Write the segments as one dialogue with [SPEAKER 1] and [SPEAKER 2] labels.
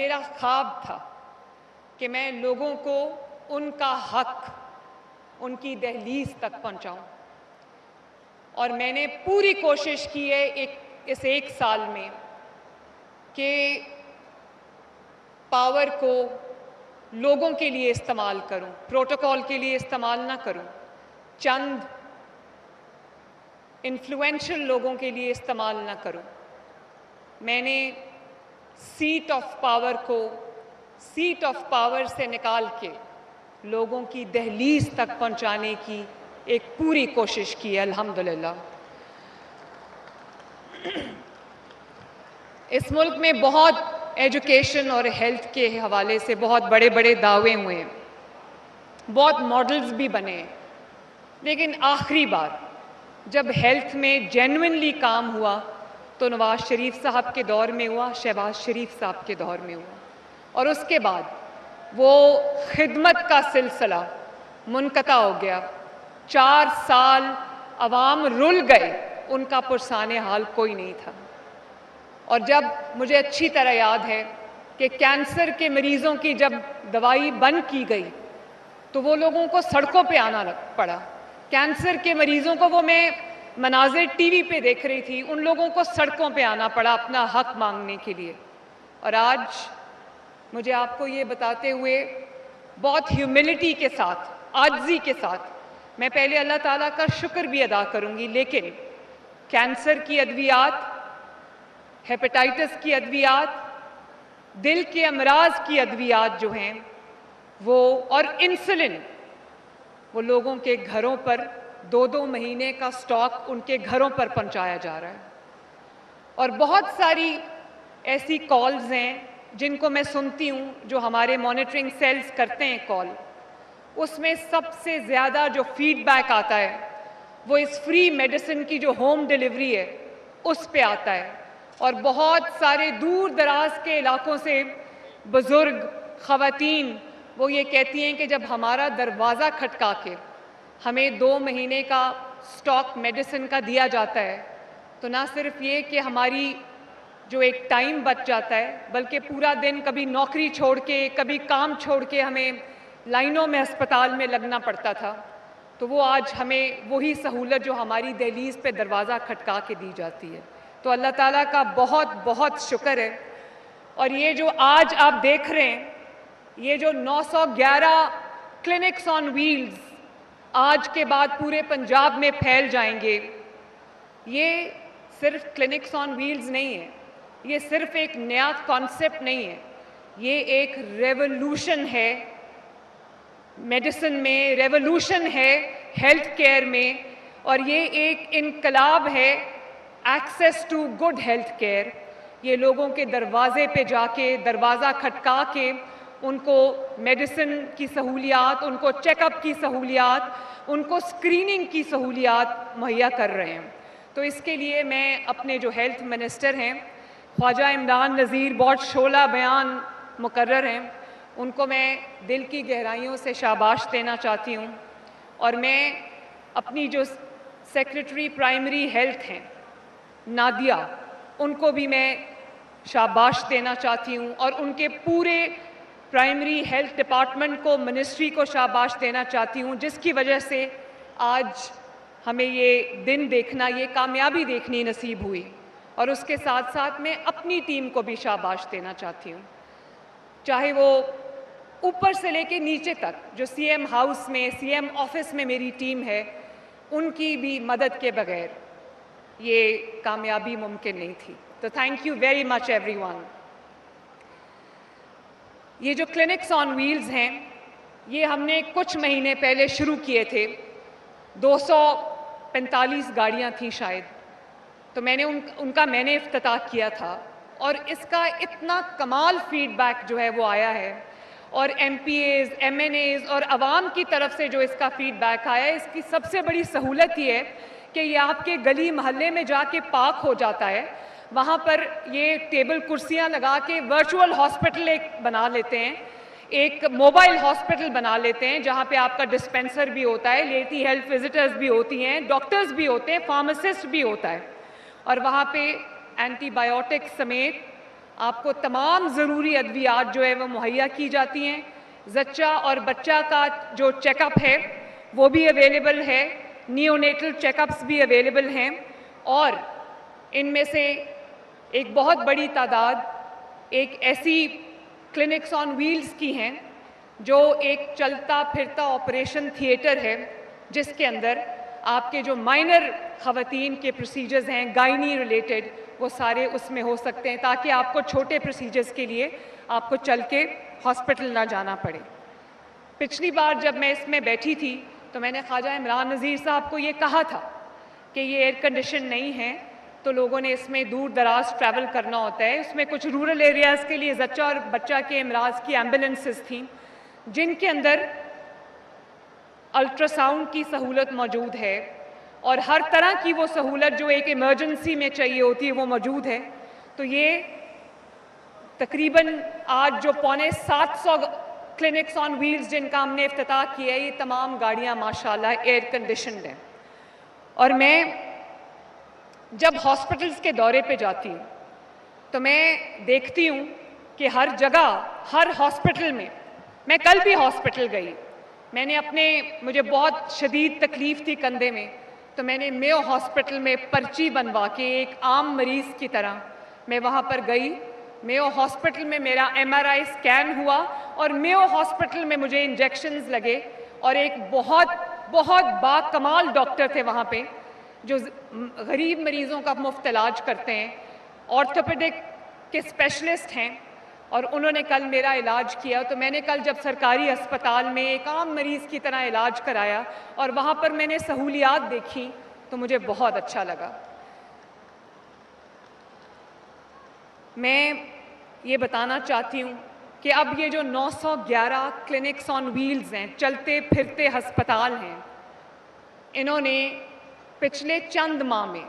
[SPEAKER 1] میرا خواب تھا کہ میں لوگوں کو ان کا حق ان کی دہلیز تک پہنچاؤں، اور میں نے پوری کوشش کی ہے اس ایک سال میں کہ پاور کو لوگوں کے لیے استعمال کروں، پروٹوکول کے لیے استعمال نہ کروں، چند انفلوئنشل لوگوں کے لیے استعمال نہ کروں۔ میں نے سیٹ آف پاور کو سیٹ آف پاور سے نکال کے لوگوں کی دہلیز تک پہنچانے کی ایک پوری کوشش کی ہے الحمدللہ۔ اس ملک میں بہت ایجوکیشن اور ہیلتھ کے حوالے سے بہت بڑے بڑے دعوے ہوئے ہیں، بہت ماڈلز بھی بنے ہیں، لیکن آخری بار جب ہیلتھ میں جینوئنلی کام ہوا تو نواز شریف صاحب کے دور میں ہوا، شہباز شریف صاحب کے دور میں ہوا، اور اس کے بعد وہ خدمت کا سلسلہ منقطع ہو گیا۔ 4 سال عوام رل گئے، ان کا پرسان حال کوئی نہیں تھا۔ اور جب مجھے اچھی طرح یاد ہے کہ کینسر کے مریضوں کی جب دوائی بند کی گئی تو وہ لوگوں کو سڑکوں پہ آنا پڑا۔ کینسر کے مریضوں کو وہ میں مناظر ٹی وی پہ دیکھ رہی تھی، ان لوگوں کو سڑکوں پہ آنا پڑا اپنا حق مانگنے کے لیے۔ اور آج مجھے آپ کو یہ بتاتے ہوئے بہت ہیوملٹی کے ساتھ، عاجزی کے ساتھ، میں پہلے اللہ تعالیٰ کا شکر بھی ادا کروں گی، لیکن کینسر کی ادویات، ہیپیٹائٹس کی ادویات، دل کے امراض کی ادویات جو ہیں وہ، اور انسولن، وہ لوگوں کے گھروں پر 2 مہینے کا سٹاک ان کے گھروں پر پہنچایا جا رہا ہے۔ اور بہت ساری ایسی کالز ہیں جن کو میں سنتی ہوں، جو ہمارے مانیٹرنگ سیلز کرتے ہیں کال، اس میں سب سے زیادہ جو فیڈ بیک آتا ہے وہ اس فری میڈیسن کی جو ہوم ڈیلیوری ہے اس پہ آتا ہے۔ اور بہت سارے دور دراز کے علاقوں سے بزرگ خواتین وہ یہ کہتی ہیں کہ جب ہمارا دروازہ کھٹکا کے ہمیں 2 مہینے کا سٹاک میڈیسن کا دیا جاتا ہے تو نہ صرف یہ کہ ہماری جو ایک ٹائم بچ جاتا ہے، بلکہ پورا دن کبھی نوکری چھوڑ کے، کبھی کام چھوڑ کے ہمیں لائنوں میں ہسپتال میں لگنا پڑتا تھا، تو وہ آج ہمیں وہی سہولت جو ہماری دہلیز پہ دروازہ کھٹکا کے دی جاتی ہے۔ تو اللہ تعالیٰ کا بہت بہت شکر ہے۔ اور یہ جو آج آپ دیکھ رہے ہیں، یہ جو 911 کلینکس آن ویلز آج کے بعد پورے پنجاب میں پھیل جائیں گے، یہ صرف کلینکس آن ویلز نہیں ہے، یہ صرف ایک نیا کانسیپٹ نہیں ہے، یہ ایک ریولوشن ہے میڈیسن میں، ریولوشن ہے ہیلتھ کیئر میں، اور یہ ایک انقلاب ہے access to good health care. یہ لوگوں کے دروازے پہ جا کے، دروازہ کھٹکا کے ان کو میڈیسن کی سہولیات، ان کو چیک اپ کی سہولیات، ان کو اسکریننگ کی سہولیات مہیا کر رہے ہیں۔ تو اس کے لیے میں اپنے جو ہیلتھ منسٹر ہیں خواجہ عمران نذیر، بہت شعلہ بیان مقرر ہیں، ان کو میں دل کی گہرائیوں سے شاباش دینا چاہتی ہوں۔ اور میں اپنی جو سیکرٹری پرائمری ہیلتھ ہیں نادیہ، ان کو بھی میں شاباش دینا چاہتی ہوں، اور ان کے پورے پرائمری ہیلتھ ڈپارٹمنٹ کو، منسٹری کو شاباش دینا چاہتی ہوں، جس کی وجہ سے آج ہمیں یہ دن دیکھنا، یہ کامیابی دیکھنی نصیب ہوئی۔ اور اس کے ساتھ ساتھ میں اپنی ٹیم کو بھی شاباش دینا چاہتی ہوں، چاہے وہ اوپر سے لے کے نیچے تک، جو سی ایم ہاؤس میں، سی ایم آفس میں میری ٹیم ہے، ان کی بھی مدد کے بغیر یہ کامیابی ممکن نہیں تھی۔ تو thank you very much every one. یہ جو کلینکس آن ویلز ہیں، یہ ہم نے کچھ مہینے پہلے شروع کیے تھے، 245 گاڑیاں تھیں شاید، تو میں نے ان کا میں نے افتتاح کیا تھا، اور اس کا اتنا کمال فیڈ بیک جو ہے وہ آیا ہے، اور MPAs, MNAs اور عوام کی طرف سے جو اس کا فیڈ بیک آیا ہے، اس کی سب سے بڑی سہولت یہ ہے کہ یہ آپ کے گلی محلے میں جا کے پارک ہو جاتا ہے، وہاں پر یہ ٹیبل کرسیاں لگا کے ورچوئل ہاسپٹل ایک بنا لیتے ہیں، ایک موبائل ہاسپٹل بنا لیتے ہیں، جہاں پہ آپ کا ڈسپینسر بھی ہوتا ہے، لیٹی ہیلتھ وزٹرز بھی ہوتی ہیں، ڈاکٹرز بھی ہوتے ہیں، فارماسسٹ بھی ہوتا ہے، اور وہاں پہ اینٹی بائیوٹک سمیت آپ کو تمام ضروری ادویات جو ہے وہ مہیا کی جاتی ہیں. زچہ اور بچہ کا جو چیک اپ ہے وہ بھی اویلیبل ہے, نیونیٹل چیک اپس بھی اویلیبل ہیں, اور ان میں سے ایک بہت بڑی تعداد ایک ایسی کلینکس آن ویلز کی ہیں جو ایک چلتا پھرتا آپریشن تھیٹر ہے, جس کے اندر آپ کے جو مائنر خواتین کے پروسیجرز ہیں گائنی ریلیٹڈ وہ سارے اس میں ہو سکتے ہیں, تاکہ آپ کو چھوٹے پروسیجرز کے لیے آپ کو چل کے ہاسپٹل نہ جانا پڑے. پچھلی بار جب میں اس میں بیٹھی تھی تو میں نے خواجہ عمران نذیر صاحب کو یہ کہا تھا کہ یہ ایئر کنڈیشن نہیں ہے, تو لوگوں نے اس میں دور دراز ٹریول کرنا ہوتا ہے. اس میں کچھ رورل ایریاز کے لیے زچہ اور بچہ کے امراض کی ایمبولینسز تھیں جن کے اندر الٹرا ساؤنڈ کی سہولت موجود ہے, اور ہر طرح کی وہ سہولت جو ایک ایمرجنسی میں چاہیے ہوتی ہے وہ موجود ہے. تو یہ تقریباً آج جو 750 کلینکس آن ویلز جن کا ہم نے افتتاح کیا ہے, یہ تمام گاڑیاں ماشاءاللہ ایئر کنڈیشنڈ ہیں. اور میں جب ہاسپٹلز کے دورے پہ جاتی ہوں تو میں دیکھتی ہوں کہ ہر جگہ, ہر ہاسپٹل میں کل بھی ہاسپٹل گئی, میں نے مجھے بہت شدید تکلیف تھی کندھے میں, تو میں نے میو ہاسپٹل میں پرچی بنوا کے ایک عام مریض کی طرح میں وہاں پر گئی. میو ہاسپٹل میں میرا MRI اسکین ہوا, اور میو ہاسپٹل میں مجھے انجیکشنز لگے, اور ایک بہت بہت با کمال ڈاکٹر تھے وہاں پہ جو غریب مریضوں کا مفت علاج کرتے ہیں, آرتھوپیڈک کے اسپیشلسٹ ہیں, اور انہوں نے کل میرا علاج کیا. تو میں نے کل جب سرکاری اسپتال میں ایک عام مریض کی طرح علاج کرایا اور وہاں پر میں نے سہولیات دیکھی تو مجھے بہت اچھا لگا. میں یہ بتانا چاہتی ہوں کہ اب یہ جو 911 کلینکس آن ویلز ہیں, چلتے پھرتے ہسپتال ہیں, انہوں نے پچھلے چند ماہ میں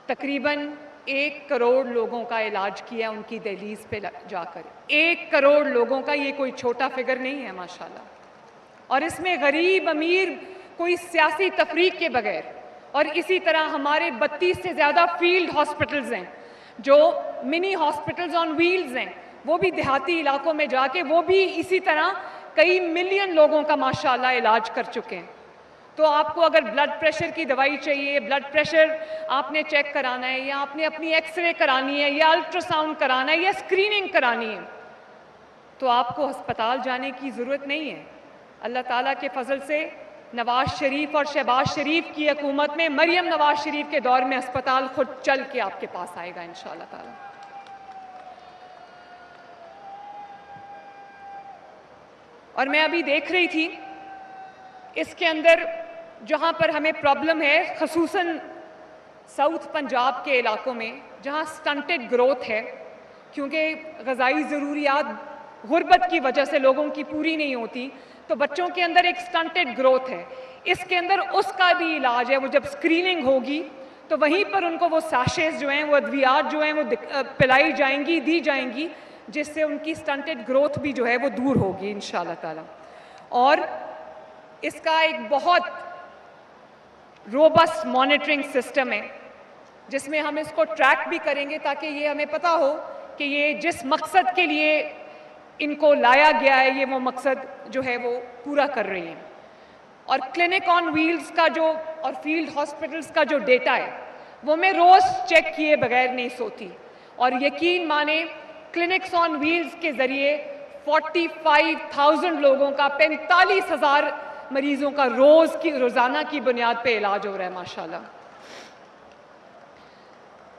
[SPEAKER 1] تقریباً 1 کروڑ لوگوں کا علاج کیا ان کی دہلیز پہ جا کر. 1 کروڑ لوگوں کا, یہ کوئی چھوٹا فگر نہیں ہے ماشاءاللہ. اور اس میں غریب امیر کوئی سیاسی تفریق کے بغیر, اور اسی طرح ہمارے 32 سے زیادہ فیلڈ ہاسپٹلز ہیں جو منی ہاسپٹلز آن ویلز ہیں, وہ بھی دیہاتی علاقوں میں جا کے وہ بھی اسی طرح کئی ملین لوگوں کا ماشاءاللہ علاج کر چکے ہیں. تو آپ کو اگر بلڈ پریشر کی دوائی چاہیے, بلڈ پریشر آپ نے چیک کرانا ہے, یا آپ نے اپنی ایکس رے کرانی ہے, یا الٹرا ساؤنڈ کرانا ہے, یا اسکریننگ کرانی ہے, تو آپ کو ہسپتال جانے کی ضرورت نہیں ہے. اللہ تعالیٰ کے فضل سے نواز شریف اور شہباز شریف کی حکومت میں مریم نواز شریف کے دور میں ہسپتال خود چل کے آپ کے پاس آئے گا انشاءاللہ تعالیٰ. اور میں ابھی دیکھ رہی تھی اس کے اندر جہاں پر ہمیں پرابلم ہے, خصوصاً ساؤتھ پنجاب کے علاقوں میں جہاں سٹنٹڈ گروتھ ہے, کیونکہ غذائی ضروریات غربت کی وجہ سے لوگوں کی پوری نہیں ہوتی, تو بچوں کے اندر ایک سٹنٹڈ گروتھ ہے. اس کے اندر اس کا بھی علاج ہے. وہ جب اسکریننگ ہوگی تو وہیں پر ان کو وہ ساشیز جو ہیں, وہ ادویات جو ہیں وہ پلائی جائیں گی, دی جائیں گی, جس سے ان کی سٹنٹڈ گروتھ بھی جو ہے وہ دور ہوگی انشاءاللہ تعالیٰ. اور اس کا ایک بہت روبسٹ مانیٹرنگ سسٹم ہے جس میں ہم اس کو ٹریک بھی کریں گے تاکہ یہ ہمیں پتہ ہو کہ یہ جس مقصد کے لیے ان کو لایا گیا ہے یہ وہ مقصد جو ہے وہ پورا کر رہی ہیں. اور کلینک آن ویلز کا جو اور فیلڈ ہاسپٹلز کا جو ڈیٹا ہے وہ میں روز چیک کیے بغیر نہیں سوتی, اور یقین مانیں کلینکس آن ویلز کے ذریعے 45,000 لوگوں کا, 45,000 مریضوں کا روزانہ کی بنیاد پہ علاج ہو رہا ہے ماشاءاللہ.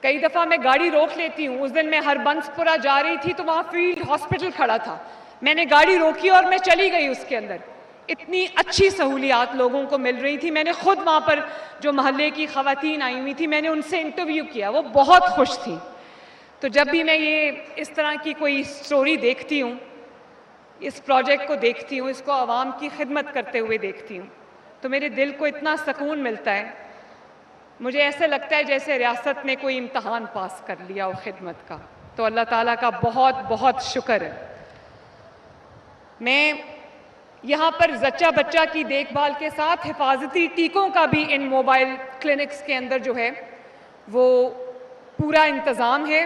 [SPEAKER 1] کئی دفعہ میں گاڑی روک لیتی ہوں. اس دن میں ہربنسپورہ جا رہی تھی تو وہاں فیلڈ ہاسپٹل کھڑا تھا, میں نے گاڑی روکی اور میں چلی گئی اس کے اندر. اتنی اچھی سہولیات لوگوں کو مل رہی تھی. میں نے خود وہاں پر جو محلے کی خواتین آئی ہوئی تھی میں نے ان سے انٹرویو کیا, وہ بہت خوش تھی. تو جب بھی میں یہ اس طرح کی کوئی سٹوری دیکھتی ہوں, اس پروجیکٹ کو دیکھتی ہوں, اس کو عوام کی خدمت کرتے ہوئے دیکھتی ہوں, تو میرے دل کو اتنا سکون ملتا ہے. مجھے ایسے لگتا ہے جیسے ریاست نے کوئی امتحان پاس کر لیا ہو خدمت کا. تو اللہ تعالیٰ کا بہت بہت شکر ہے. میں یہاں پر زچہ بچہ کی دیکھ بھال کے ساتھ حفاظتی ٹیکوں کا بھی ان موبائل کلینکس کے اندر جو ہے وہ پورا انتظام ہے.